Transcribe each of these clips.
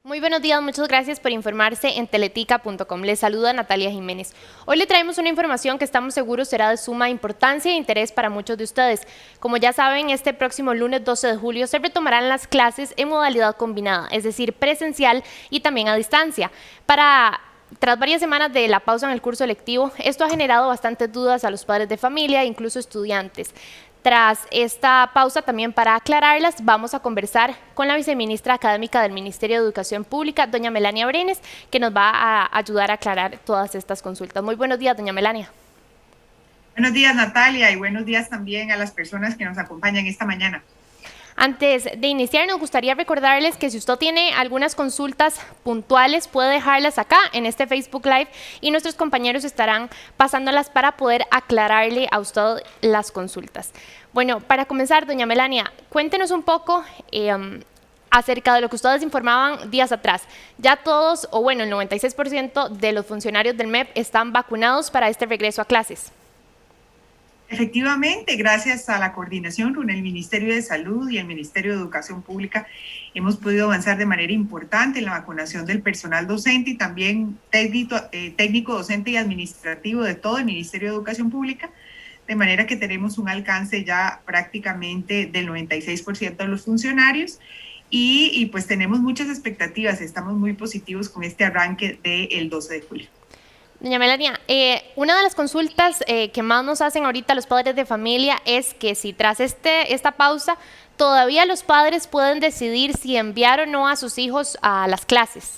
Muy buenos días, muchas gracias por informarse en teletica.com. Les saluda Natalia Jiménez. Hoy le traemos una información que estamos seguros será de suma importancia e interés para muchos de ustedes. Como ya saben, este próximo lunes 12 de julio se retomarán las clases en modalidad combinada, es decir, presencial y también a distancia. Tras varias semanas de la pausa en el curso lectivo, esto ha generado bastantes dudas a los padres de familia e incluso estudiantes. Tras esta pausa, también para aclararlas, vamos a conversar con la viceministra académica del Ministerio de Educación Pública, doña Melania Brenes, que nos va a ayudar a aclarar todas estas consultas. Muy buenos días, doña Melania. Buenos días, Natalia, y buenos días también a las personas que nos acompañan esta mañana. Antes de iniciar, nos gustaría recordarles que si usted tiene algunas consultas puntuales, puede dejarlas acá en este Facebook Live y nuestros compañeros estarán pasándolas para poder aclararle a usted las consultas. Bueno, para comenzar, doña Melania, cuéntenos un poco acerca de lo que ustedes informaban días atrás. Ya todos, o bueno, el 96% de los funcionarios del MEP están vacunados para este regreso a clases. Efectivamente, gracias a la coordinación con el Ministerio de Salud y el Ministerio de Educación Pública, hemos podido avanzar de manera importante en la vacunación del personal docente y también técnico docente y administrativo de todo el Ministerio de Educación Pública, de manera que tenemos un alcance ya prácticamente del 96% de los funcionarios y pues tenemos muchas expectativas, estamos muy positivos con este arranque del 12 de julio. Doña Melania, una de las consultas que más nos hacen ahorita los padres de familia es que si tras esta pausa todavía los padres pueden decidir si enviar o no a sus hijos a las clases.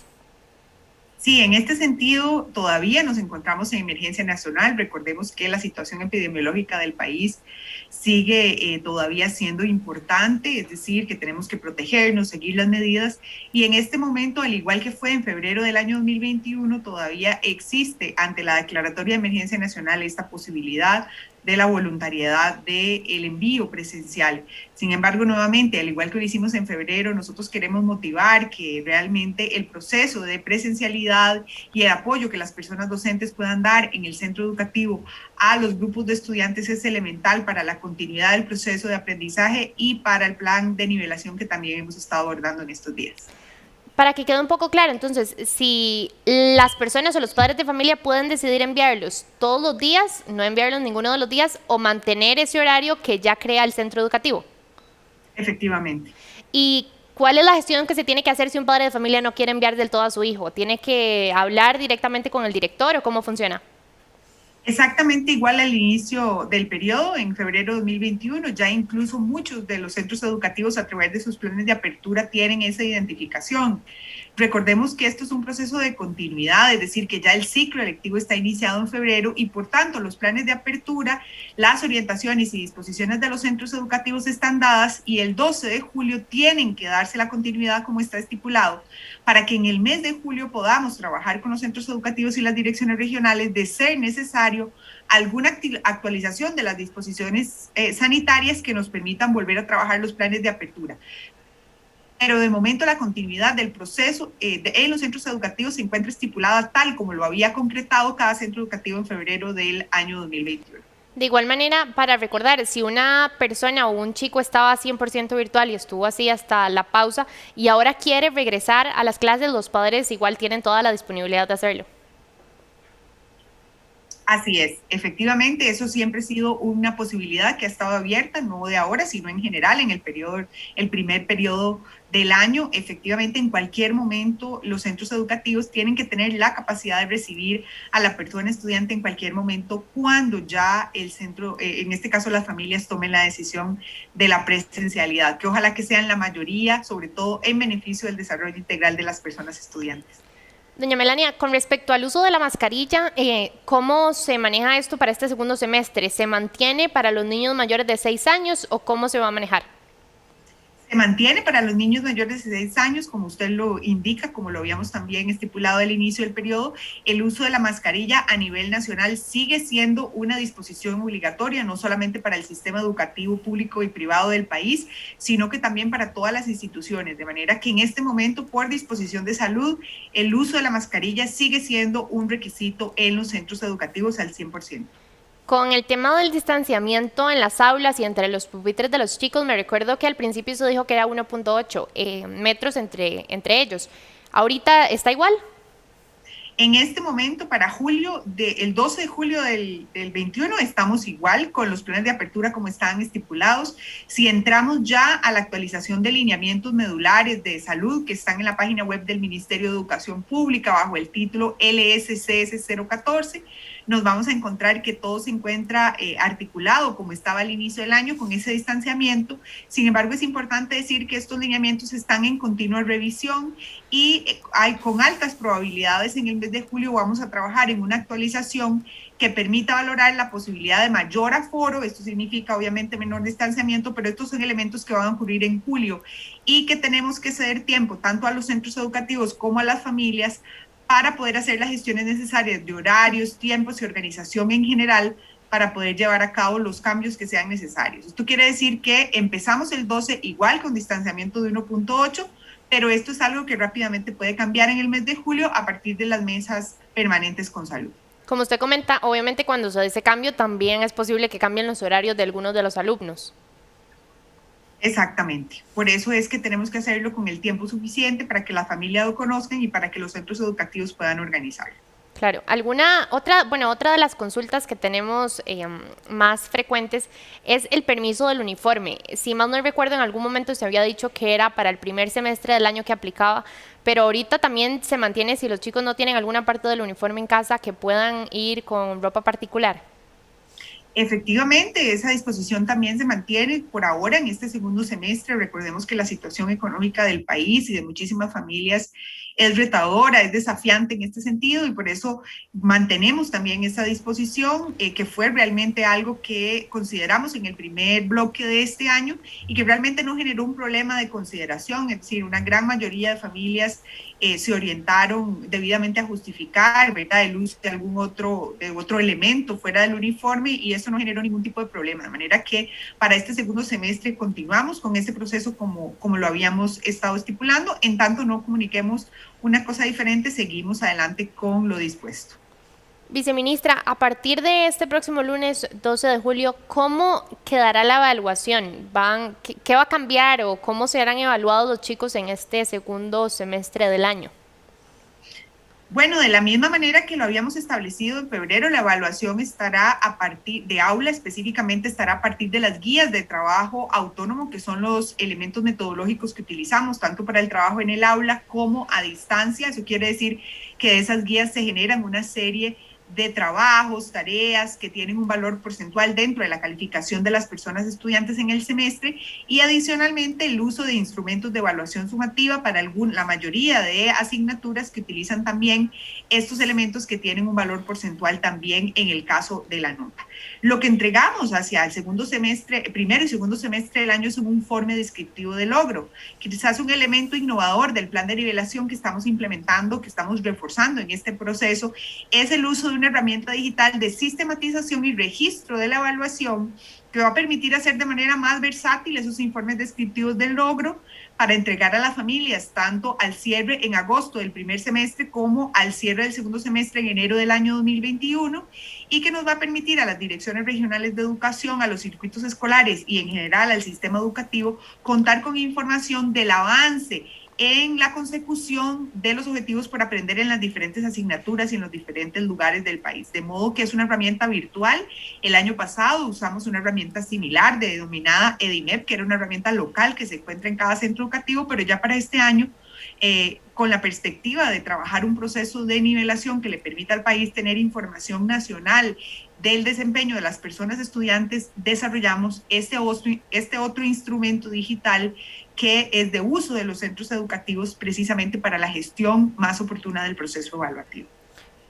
Sí, en este sentido todavía nos encontramos en emergencia nacional. Recordemos que la situación epidemiológica del país sigue todavía siendo importante, es decir, que tenemos que protegernos, seguir las medidas. Y en este momento, al igual que fue en febrero del año 2021, todavía existe ante la declaratoria de emergencia nacional esta posibilidad de la voluntariedad del envío presencial. Sin embargo, nuevamente, al igual que lo hicimos en febrero, nosotros queremos motivar que realmente el proceso de presencialidad y el apoyo que las personas docentes puedan dar en el centro educativo a los grupos de estudiantes es elemental para la continuidad del proceso de aprendizaje y para el plan de nivelación que también hemos estado abordando en estos días. Para que quede un poco claro, entonces, si las personas o los padres de familia pueden decidir enviarlos todos los días, no enviarlos ninguno de los días, o mantener ese horario que ya crea el centro educativo. Efectivamente. ¿Y cuál es la gestión que se tiene que hacer si un padre de familia no quiere enviar del todo a su hijo? ¿Tiene que hablar directamente con el director o cómo funciona? Exactamente igual al inicio del periodo, en febrero de 2021, ya incluso muchos de los centros educativos a través de sus planes de apertura tienen esa identificación. Recordemos que esto es un proceso de continuidad, es decir, que ya el ciclo electivo está iniciado en febrero y por tanto los planes de apertura, las orientaciones y disposiciones de los centros educativos están dadas y el 12 de julio tienen que darse la continuidad como está estipulado para que en el mes de julio podamos trabajar con los centros educativos y las direcciones regionales de ser necesario alguna actualización de las disposiciones sanitarias que nos permitan volver a trabajar los planes de apertura. Pero de momento la continuidad del proceso en los centros educativos se encuentra estipulada tal como lo había concretado cada centro educativo en febrero del año 2021. De igual manera, para recordar, si una persona o un chico estaba 100% virtual y estuvo así hasta la pausa y ahora quiere regresar a las clases, los padres igual tienen toda la disponibilidad de hacerlo. Así es, efectivamente, eso siempre ha sido una posibilidad que ha estado abierta, no de ahora, sino en general en el primer periodo del año. Efectivamente, en cualquier momento los centros educativos tienen que tener la capacidad de recibir a la persona estudiante en cualquier momento cuando ya el centro, en este caso las familias, tomen la decisión de la presencialidad, que ojalá que sean la mayoría, sobre todo en beneficio del desarrollo integral de las personas estudiantes. Doña Melania, con respecto al uso de la mascarilla, ¿cómo se maneja esto para este segundo semestre? ¿Se mantiene para los niños mayores de 6 años o cómo se va a manejar? Se mantiene para los niños mayores de 6 años, como usted lo indica, como lo habíamos también estipulado al inicio del periodo, el uso de la mascarilla a nivel nacional sigue siendo una disposición obligatoria, no solamente para el sistema educativo público y privado del país, sino que también para todas las instituciones, de manera que en este momento, por disposición de salud, el uso de la mascarilla sigue siendo un requisito en los centros educativos al 100%. Con el tema del distanciamiento en las aulas y entre los pupitres de los chicos, me recuerdo que al principio se dijo que era 1.8 metros entre ellos. ¿Ahorita está igual? En este momento, para el 12 de julio del 21, estamos igual con los planes de apertura como estaban estipulados. Si entramos ya a la actualización de lineamientos medulares de salud que están en la página web del Ministerio de Educación Pública bajo el título LSCS 014, nos vamos a encontrar que todo se encuentra articulado como estaba al inicio del año con ese distanciamiento. Sin embargo, es importante decir que estos lineamientos están en continua revisión y con altas probabilidades en el mes de julio vamos a trabajar en una actualización que permita valorar la posibilidad de mayor aforo. Esto significa obviamente menor distanciamiento, pero estos son elementos que van a ocurrir en julio y que tenemos que ceder tiempo tanto a los centros educativos como a las familias para poder hacer las gestiones necesarias de horarios, tiempos y organización en general para poder llevar a cabo los cambios que sean necesarios. Esto quiere decir que empezamos el 12 igual con distanciamiento de 1.8, pero esto es algo que rápidamente puede cambiar en el mes de julio a partir de las mesas permanentes con salud. Como usted comenta, obviamente cuando se hace ese cambio también es posible que cambien los horarios de algunos de los alumnos. Exactamente. Por eso es que tenemos que hacerlo con el tiempo suficiente para que la familia lo conozcan y para que los centros educativos puedan organizarlo. Claro. Otra de las consultas que tenemos más frecuentes es el permiso del uniforme. Si mal no recuerdo, en algún momento se había dicho que era para el primer semestre del año que aplicaba, pero ahorita también se mantiene, si los chicos no tienen alguna parte del uniforme en casa, que puedan ir con ropa particular. Efectivamente, esa disposición también se mantiene por ahora en este segundo semestre. Recordemos que la situación económica del país y de muchísimas familias es retadora, es desafiante en este sentido y por eso mantenemos también esa disposición que fue realmente algo que consideramos en el primer bloque de este año y que realmente no generó un problema de consideración, es decir, una gran mayoría de familias se orientaron debidamente a justificar, ¿verdad?, el uso de algún otro elemento fuera del uniforme y eso no generó ningún tipo de problema. De manera que para este segundo semestre continuamos con este proceso como lo habíamos estado estipulando. En tanto no comuniquemos una cosa diferente, seguimos adelante con lo dispuesto. Viceministra, a partir de este próximo lunes 12 de julio, ¿cómo quedará la evaluación? ¿Qué va a cambiar o cómo serán evaluados los chicos en este segundo semestre del año? Bueno, de la misma manera que lo habíamos establecido en febrero, la evaluación estará a partir de aula, específicamente estará a partir de las guías de trabajo autónomo, que son los elementos metodológicos que utilizamos, tanto para el trabajo en el aula como a distancia. Eso quiere decir que de esas guías se generan una serie de trabajos, tareas que tienen un valor porcentual dentro de la calificación de las personas estudiantes en el semestre y adicionalmente el uso de instrumentos de evaluación sumativa para la mayoría de asignaturas que utilizan también estos elementos que tienen un valor porcentual también en el caso de la nota. Lo que entregamos hacia el segundo semestre, primero y segundo semestre del año es un informe descriptivo de logro, quizás un elemento innovador del plan de nivelación que estamos implementando, que estamos reforzando en este proceso, es el uso de una herramienta digital de sistematización y registro de la evaluación que va a permitir hacer de manera más versátil esos informes descriptivos del logro para entregar a las familias tanto al cierre en agosto del primer semestre como al cierre del segundo semestre en enero del año 2021 y que nos va a permitir a las direcciones regionales de educación, a los circuitos escolares y en general al sistema educativo contar con información del avance en la consecución de los objetivos por aprender en las diferentes asignaturas y en los diferentes lugares del país. De modo que es una herramienta virtual. El año pasado usamos una herramienta similar denominada EDIMEP, que era una herramienta local que se encuentra en cada centro educativo, pero ya para este año, con la perspectiva de trabajar un proceso de nivelación que le permita al país tener información nacional del desempeño de las personas estudiantes, desarrollamos este otro instrumento digital que es de uso de los centros educativos precisamente para la gestión más oportuna del proceso evaluativo.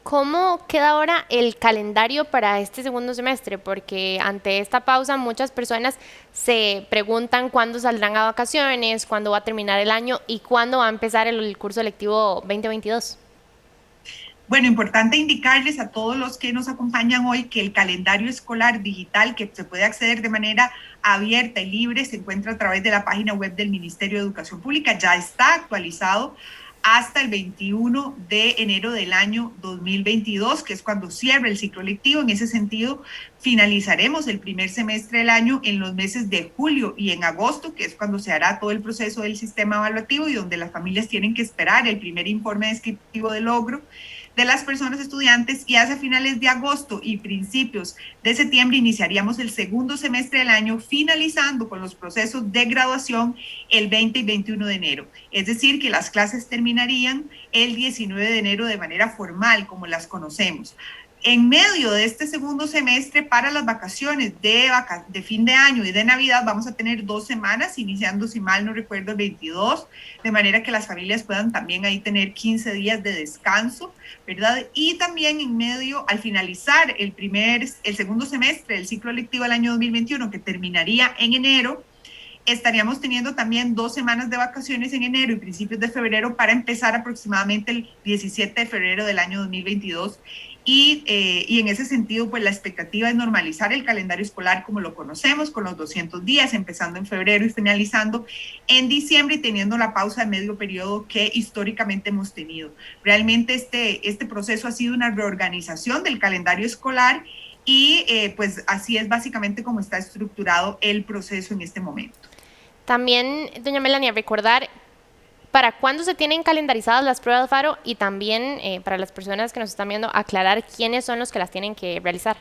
¿Cómo queda ahora el calendario para este segundo semestre? Porque ante esta pausa muchas personas se preguntan cuándo saldrán a vacaciones, cuándo va a terminar el año y cuándo va a empezar el curso lectivo 2022. Bueno, importante indicarles a todos los que nos acompañan hoy que el calendario escolar digital que se puede acceder de manera abierta y libre se encuentra a través de la página web del Ministerio de Educación Pública. Ya está actualizado hasta el 21 de enero del año 2022, que es cuando cierra el ciclo lectivo. En ese sentido, Finalizaremos el primer semestre del año en los meses de julio y en agosto, que es cuando se hará todo el proceso del sistema evaluativo y donde las familias tienen que esperar el primer informe descriptivo de logro de las personas estudiantes, y hacia finales de agosto y principios de septiembre iniciaríamos el segundo semestre del año, finalizando con los procesos de graduación el 20 y 21 de enero. Es decir, que las clases terminarían el 19 de enero de manera formal, como las conocemos. En medio de este segundo semestre, para las vacaciones de fin de año y de Navidad, vamos a tener 2 semanas, iniciando, si mal no recuerdo, el 22, de manera que las familias puedan también ahí tener 15 días de descanso, ¿verdad? Y también en medio, al finalizar el segundo semestre del ciclo lectivo del año 2021, que terminaría en enero, estaríamos teniendo también 2 semanas de vacaciones en enero y principios de febrero para empezar aproximadamente el 17 de febrero del año 2022. Y en ese sentido, pues la expectativa es normalizar el calendario escolar como lo conocemos, con los 200 días, empezando en febrero y finalizando en diciembre, y teniendo la pausa de medio periodo que históricamente hemos tenido. Realmente este proceso ha sido una reorganización del calendario escolar y pues así es básicamente como está estructurado el proceso en este momento. También, doña Melania, recordar para cuándo se tienen calendarizadas las pruebas FARO y también para las personas que nos están viendo, aclarar quiénes son los que las tienen que realizar.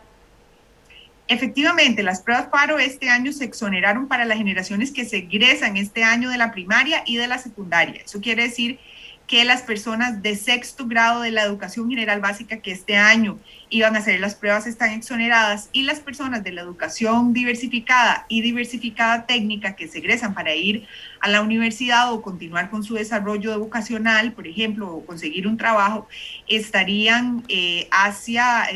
Efectivamente, las pruebas FARO este año se exoneraron para las generaciones que se egresan este año de la primaria y de la secundaria. Eso quiere decir que las personas de sexto grado de la educación general básica que este año iban a hacer las pruebas están exoneradas, y las personas de la educación diversificada y diversificada técnica que se egresan para ir a la universidad o continuar con su desarrollo vocacional, por ejemplo, o conseguir un trabajo, estarían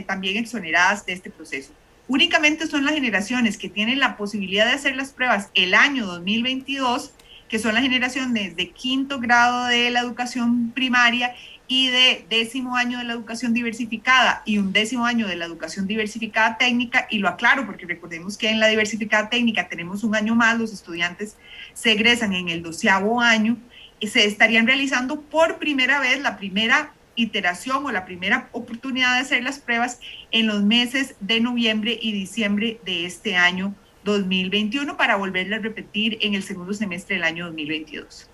también exoneradas de este proceso. Únicamente son las generaciones que tienen la posibilidad de hacer las pruebas el año 2022, que son las generaciones de quinto grado de la educación primaria y de 10º año de la educación diversificada y 11º año de la educación diversificada técnica. Y lo aclaro porque recordemos que en la diversificada técnica tenemos un año más, los estudiantes se egresan en el 12º año y se estarían realizando por primera vez la primera iteración o la primera oportunidad de hacer las pruebas en los meses de noviembre y diciembre de este año 2021 para volverla a repetir en el segundo semestre del año 2022.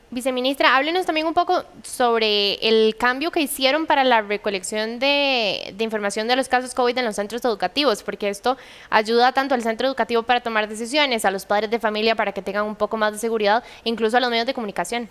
Viceministra, háblenos también un poco sobre el cambio que hicieron para la recolección de información de los casos COVID en los centros educativos, porque esto ayuda tanto al centro educativo para tomar decisiones, a los padres de familia para que tengan un poco más de seguridad, incluso a los medios de comunicación.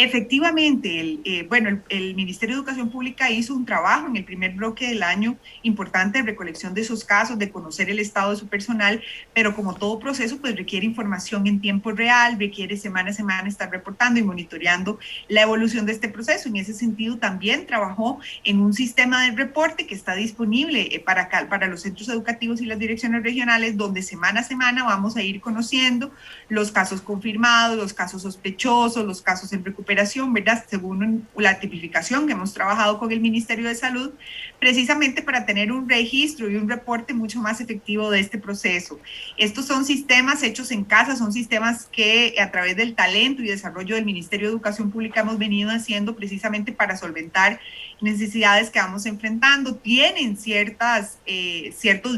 Efectivamente, el Ministerio de Educación Pública hizo un trabajo en el primer bloque del año importante de recolección de esos casos, de conocer el estado de su personal, pero como todo proceso, pues requiere información en tiempo real, requiere semana a semana estar reportando y monitoreando la evolución de este proceso. En ese sentido, también trabajó en un sistema de reporte que está disponible para los centros educativos y las direcciones regionales, donde semana a semana vamos a ir conociendo los casos confirmados, los casos sospechosos, los casos en recuperación, ¿verdad? Según la tipificación que hemos trabajado con el Ministerio de Salud, precisamente para tener un registro y un reporte mucho más efectivo de este proceso. Estos son sistemas hechos en casa, son sistemas que a través del talento y desarrollo del Ministerio de Educación Pública hemos venido haciendo precisamente para solventar necesidades que vamos enfrentando. Tienen ciertos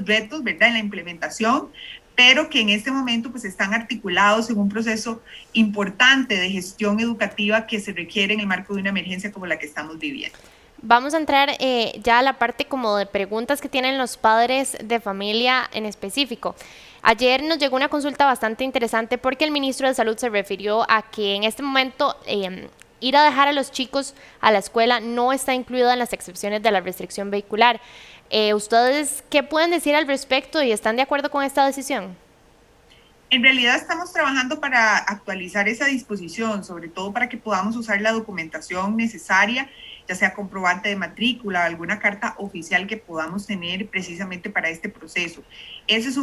retos, ¿verdad?, en la implementación, pero que en este momento pues están articulados en un proceso importante de gestión educativa que se requiere en el marco de una emergencia como la que estamos viviendo. Vamos a entrar ya a la parte como de preguntas que tienen los padres de familia en específico. Ayer nos llegó una consulta bastante interesante porque el ministro de Salud se refirió a que en este momento ir a dejar a los chicos a la escuela no está incluida en las excepciones de la restricción vehicular. ¿Ustedes qué pueden decir al respecto y están de acuerdo con esta decisión? En realidad estamos trabajando para actualizar esa disposición, sobre todo para que podamos usar la documentación necesaria, ya sea comprobante de matrícula, alguna carta oficial que podamos tener precisamente para este proceso. Ese es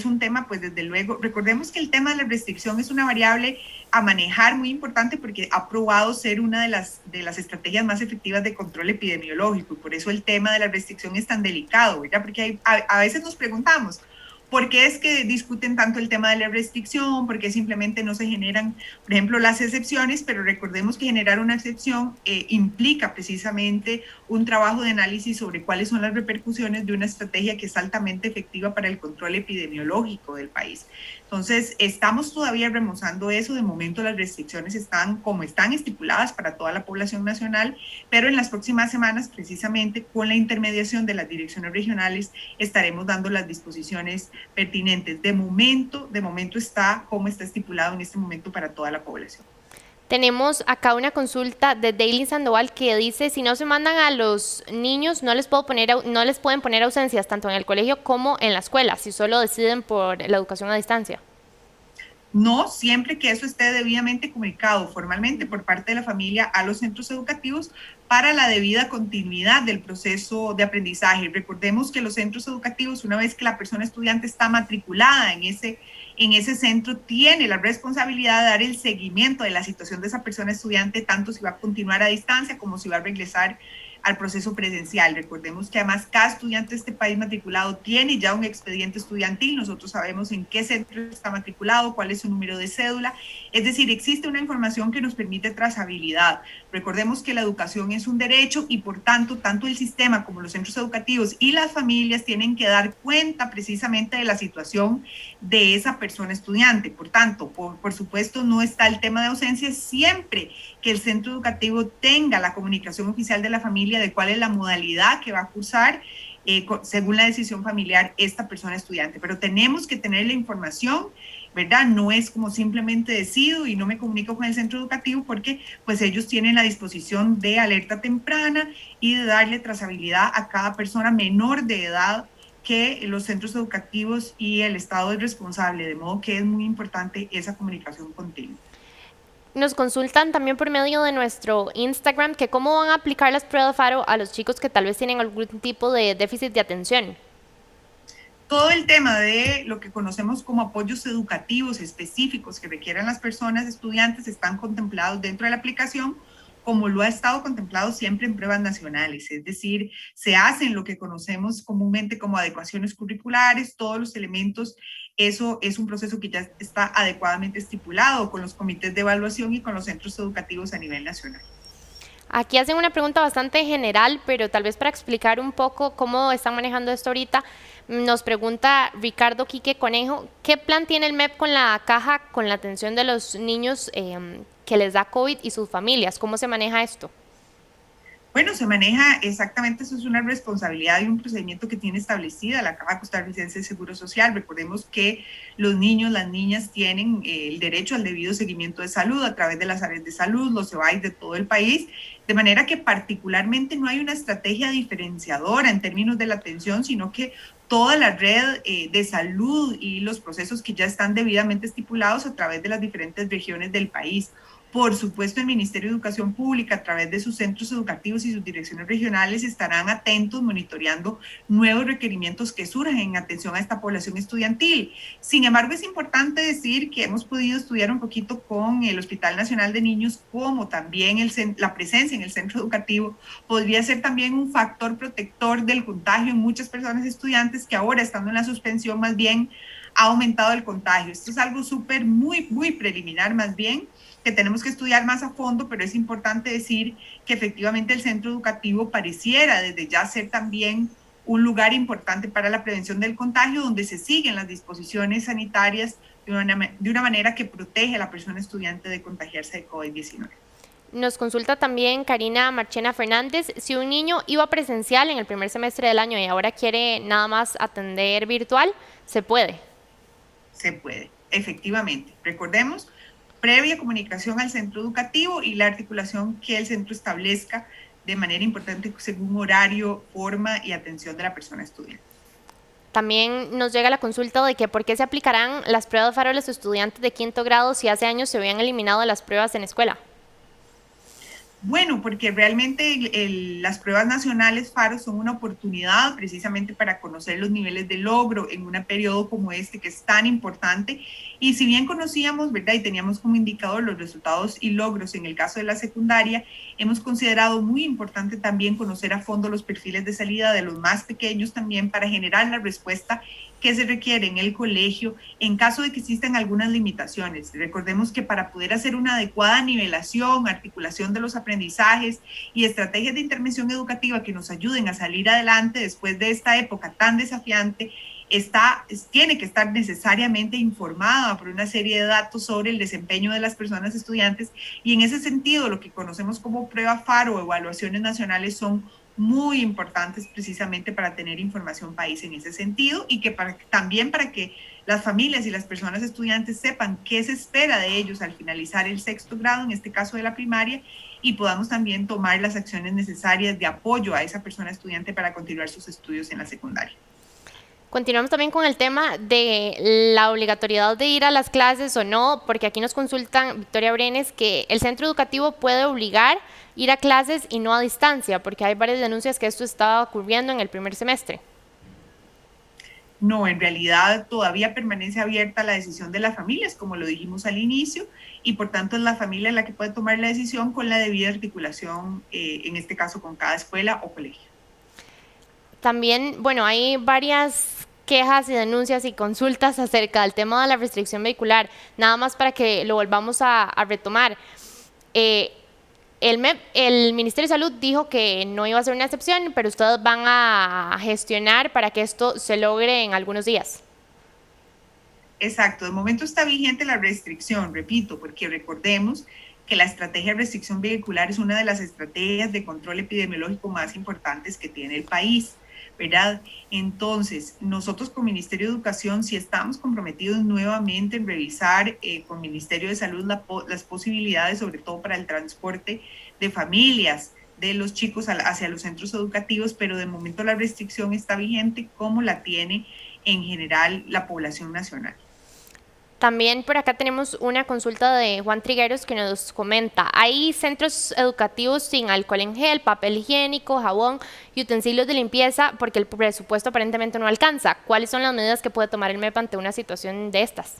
un tema, pues desde luego, recordemos que el tema de la restricción es una variable a manejar muy importante porque ha probado ser una de las estrategias más efectivas de control epidemiológico, y por eso el tema de la restricción es tan delicado, ¿verdad? Porque a veces nos preguntamos, ¿Por qué es que discuten tanto el tema de la restricción? ¿Por qué simplemente no se generan, por ejemplo, las excepciones? Pero recordemos que generar una excepción implica precisamente un trabajo de análisis sobre cuáles son las repercusiones de una estrategia que es altamente efectiva para el control epidemiológico del país. Entonces, estamos todavía remozando eso. De momento, las restricciones están como están estipuladas para toda la población nacional, pero en las próximas semanas, precisamente con la intermediación de las direcciones regionales, estaremos dando las disposiciones pertinentes. De momento está como está estipulado en este momento para toda la población. Tenemos acá una consulta de Daily Sandoval que dice, si no se mandan a los niños, no les pueden poner ausencias tanto en el colegio como en la escuela, si solo deciden por la educación a distancia. No, siempre que eso esté debidamente comunicado formalmente por parte de la familia a los centros educativos para la debida continuidad del proceso de aprendizaje. Recordemos que los centros educativos, una vez que la persona estudiante está matriculada en ese centro, tiene la responsabilidad de dar el seguimiento de la situación de esa persona estudiante, tanto si va a continuar a distancia como si va a regresar al proceso presencial. Recordemos que además cada estudiante de este país matriculado tiene ya un expediente estudiantil. Nosotros sabemos en qué centro está matriculado, cuál es su número de cédula. Es decir, existe una información que nos permite trazabilidad. Recordemos que la educación es un derecho y por tanto, tanto el sistema como los centros educativos y las familias tienen que dar cuenta precisamente de la situación de esa persona estudiante. Por tanto, por supuesto, no está el tema de ausencia siempre que el centro educativo tenga la comunicación oficial de la familia de cuál es la modalidad que va a cursar según la decisión familiar esta persona estudiante. Pero tenemos que tener la información, ¿verdad? No es como simplemente decido y no me comunico con el centro educativo porque pues ellos tienen la disposición de alerta temprana y de darle trazabilidad a cada persona menor de edad que los centros educativos y el Estado es responsable, de modo que es muy importante esa comunicación continua. Nos consultan también por medio de nuestro Instagram que cómo van a aplicar las pruebas FARO a los chicos que tal vez tienen algún tipo de déficit de atención. Todo el tema de lo que conocemos como apoyos educativos específicos que requieran las personas estudiantes están contemplados dentro de la aplicación, como lo ha estado contemplado siempre en pruebas nacionales, es decir, se hacen lo que conocemos comúnmente como adecuaciones curriculares, todos los elementos. Eso es un proceso que ya está adecuadamente estipulado con los comités de evaluación y con los centros educativos a nivel nacional. Aquí hacen una pregunta bastante general, pero tal vez para explicar un poco cómo están manejando esto ahorita, nos pregunta Ricardo Quique Conejo, ¿qué plan tiene el MEP con la caja con la atención de los niños que les da COVID y sus familias? ¿Cómo se maneja esto? Bueno, se maneja exactamente, eso es una responsabilidad y un procedimiento que tiene establecida la Caja Costarricense de Seguro Social. Recordemos que los niños, las niñas tienen el derecho al debido seguimiento de salud a través de las áreas de salud, los EBAIS de todo el país, de manera que particularmente no hay una estrategia diferenciadora en términos de la atención, sino que toda la red de salud y los procesos que ya están debidamente estipulados a través de las diferentes regiones del país. Por supuesto, el Ministerio de Educación Pública, a través de sus centros educativos y sus direcciones regionales, estarán atentos, monitoreando nuevos requerimientos que surjan en atención a esta población estudiantil. Sin embargo, es importante decir que hemos podido estudiar un poquito con el Hospital Nacional de Niños, como también la presencia en el centro educativo podría ser también un factor protector del contagio en muchas personas estudiantes que ahora, estando en la suspensión, más bien ha aumentado el contagio. Esto es algo muy preliminar, más bien, que tenemos que estudiar más a fondo, pero es importante decir que efectivamente el centro educativo pareciera desde ya ser también un lugar importante para la prevención del contagio, donde se siguen las disposiciones sanitarias de una manera que protege a la persona estudiante de contagiarse de COVID-19. Nos consulta también Karina Marchena Fernández, si un niño iba presencial en el primer semestre del año y ahora quiere nada más atender virtual, ¿se puede? Se puede, efectivamente. Recordemos, previa comunicación al centro educativo y la articulación que el centro establezca de manera importante según horario, forma y atención de la persona estudiante. También nos llega la consulta de que por qué se aplicarán las pruebas FARO a los estudiantes de quinto grado si hace años se habían eliminado las pruebas en escuela. Bueno, porque realmente las pruebas nacionales FARO son una oportunidad precisamente para conocer los niveles de logro en un periodo como este que es tan importante. Y si bien conocíamos, ¿verdad? Y teníamos como indicador los resultados y logros en el caso de la secundaria, hemos considerado muy importante también conocer a fondo los perfiles de salida de los más pequeños también para generar la respuesta que se requiere en el colegio en caso de que existan algunas limitaciones. Recordemos que para poder hacer una adecuada nivelación, articulación de los aprendizajes y estrategias de intervención educativa que nos ayuden a salir adelante después de esta época tan desafiante, tiene que estar necesariamente informada por una serie de datos sobre el desempeño de las personas estudiantes, y en ese sentido lo que conocemos como prueba FAR o evaluaciones nacionales son muy importantes precisamente para tener información país en ese sentido, y que también para que las familias y las personas estudiantes sepan qué se espera de ellos al finalizar el sexto grado, en este caso de la primaria, y podamos también tomar las acciones necesarias de apoyo a esa persona estudiante para continuar sus estudios en la secundaria. Continuamos también con el tema de la obligatoriedad de ir a las clases o no, porque aquí nos consultan, Victoria Brenes, que el centro educativo puede obligar ir a clases y no a distancia, porque hay varias denuncias que esto estaba ocurriendo en el primer semestre. No, en realidad todavía permanece abierta la decisión de las familias, como lo dijimos al inicio, y por tanto es la familia la que puede tomar la decisión con la debida articulación, en este caso con cada escuela o colegio. También, bueno, hay varias quejas y denuncias y consultas acerca del tema de la restricción vehicular, nada más para que lo volvamos a retomar. El Ministerio de Salud dijo que no iba a ser una excepción, pero ustedes van a gestionar para que esto se logre en algunos días. Exacto, de momento está vigente la restricción, repito, porque recordemos que la estrategia de restricción vehicular es una de las estrategias de control epidemiológico más importantes que tiene el país, ¿verdad? Entonces, nosotros como Ministerio de Educación sí estamos comprometidos nuevamente en revisar con el Ministerio de Salud las posibilidades, sobre todo para el transporte de familias de los chicos hacia los centros educativos, pero de momento la restricción está vigente como la tiene en general la población nacional. También por acá tenemos una consulta de Juan Trigueros que nos comenta, hay centros educativos sin alcohol en gel, papel higiénico, jabón y utensilios de limpieza porque el presupuesto aparentemente no alcanza. ¿Cuáles son las medidas que puede tomar el MEP ante una situación de estas?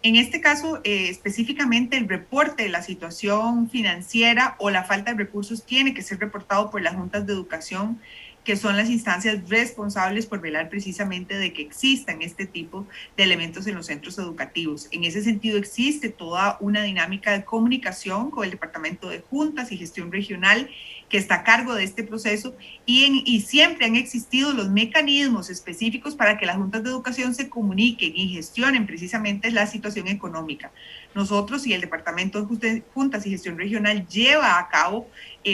En este caso, específicamente el reporte de la situación financiera o la falta de recursos tiene que ser reportado por las juntas de educación, que son las instancias responsables por velar precisamente de que existan este tipo de elementos en los centros educativos. En ese sentido, existe toda una dinámica de comunicación con el Departamento de Juntas y Gestión Regional, que está a cargo de este proceso, y siempre han existido los mecanismos específicos para que las juntas de educación se comuniquen y gestionen precisamente la situación económica. Nosotros y el Departamento de Juntas y Gestión Regional lleva a cabo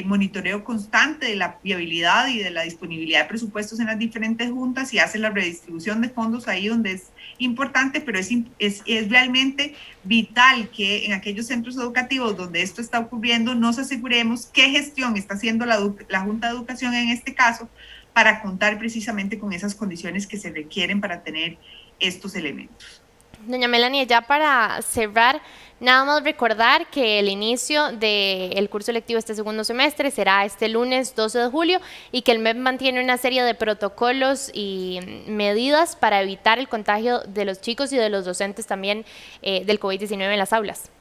monitoreo constante de la viabilidad y de la disponibilidad de presupuestos en las diferentes juntas, y hace la redistribución de fondos ahí donde es importante, pero es realmente vital que en aquellos centros educativos donde esto está ocurriendo nos aseguremos qué gestión está haciendo la Junta de Educación en este caso para contar precisamente con esas condiciones que se requieren para tener estos elementos. Doña Melanie, ya para cerrar, nada más recordar que el inicio del curso lectivo este segundo semestre será este lunes 12 de julio y que el MEP mantiene una serie de protocolos y medidas para evitar el contagio de los chicos y de los docentes también del COVID-19 en las aulas.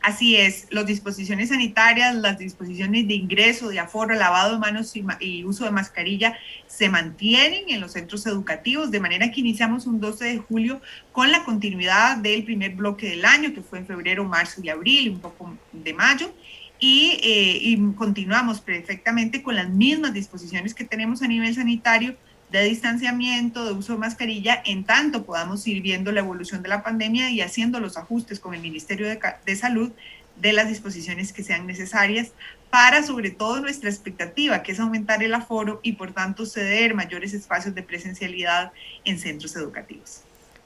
Así es, las disposiciones sanitarias, las disposiciones de ingreso, de aforo, lavado de manos y uso de mascarilla se mantienen en los centros educativos, de manera que iniciamos un 12 de julio con la continuidad del primer bloque del año, que fue en febrero, marzo y abril, y un poco de mayo, y continuamos perfectamente con las mismas disposiciones que tenemos a nivel sanitario, de distanciamiento, de uso de mascarilla, en tanto podamos ir viendo la evolución de la pandemia y haciendo los ajustes con el Ministerio de Salud de las disposiciones que sean necesarias para, sobre todo, nuestra expectativa, que es aumentar el aforo y, por tanto, ceder mayores espacios de presencialidad en centros educativos.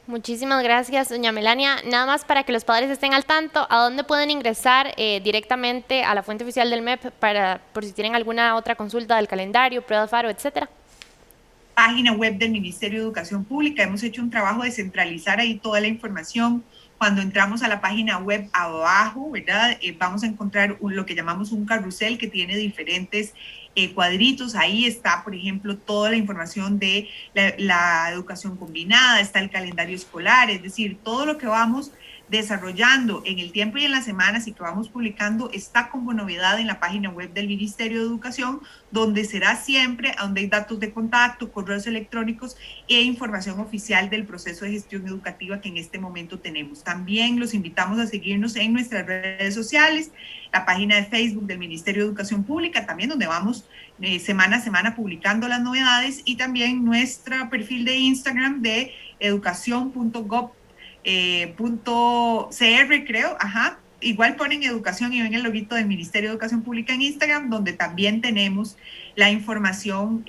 Muchísimas gracias, doña Melania. Nada más para que los padres estén al tanto, ¿a dónde pueden ingresar directamente a la fuente oficial del MEP por si tienen alguna otra consulta del calendario, prueba FARO, etcétera? Página web del Ministerio de Educación Pública. Hemos hecho un trabajo de centralizar ahí toda la información. Cuando entramos a la página web abajo, ¿verdad? Vamos a encontrar lo que llamamos un carrusel que tiene diferentes cuadritos. Ahí está, por ejemplo, toda la información de la educación combinada, está el calendario escolar, es decir, todo lo que vamos desarrollando en el tiempo y en las semanas y que vamos publicando está como novedad en la página web del Ministerio de Educación, donde será siempre, donde hay datos de contacto, correos electrónicos e información oficial del proceso de gestión educativa que en este momento tenemos. También los invitamos a seguirnos en nuestras redes sociales, la página de Facebook del Ministerio de Educación Pública, también donde vamos semana a semana publicando las novedades, y también nuestro perfil de Instagram de educación.gov.cr, creo, igual ponen educación y ven el loguito del Ministerio de Educación Pública en Instagram, donde también tenemos la información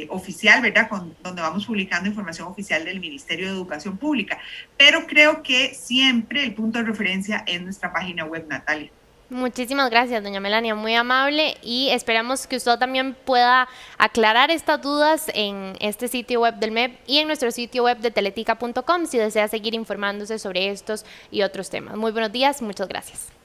oficial, ¿verdad? Donde vamos publicando información oficial del Ministerio de Educación Pública. Pero creo que siempre el punto de referencia es nuestra página web, Natalia. Muchísimas gracias, doña Melania, muy amable, y esperamos que usted también pueda aclarar estas dudas en este sitio web del MEP y en nuestro sitio web de teletica.com si desea seguir informándose sobre estos y otros temas. Muy buenos días, muchas gracias.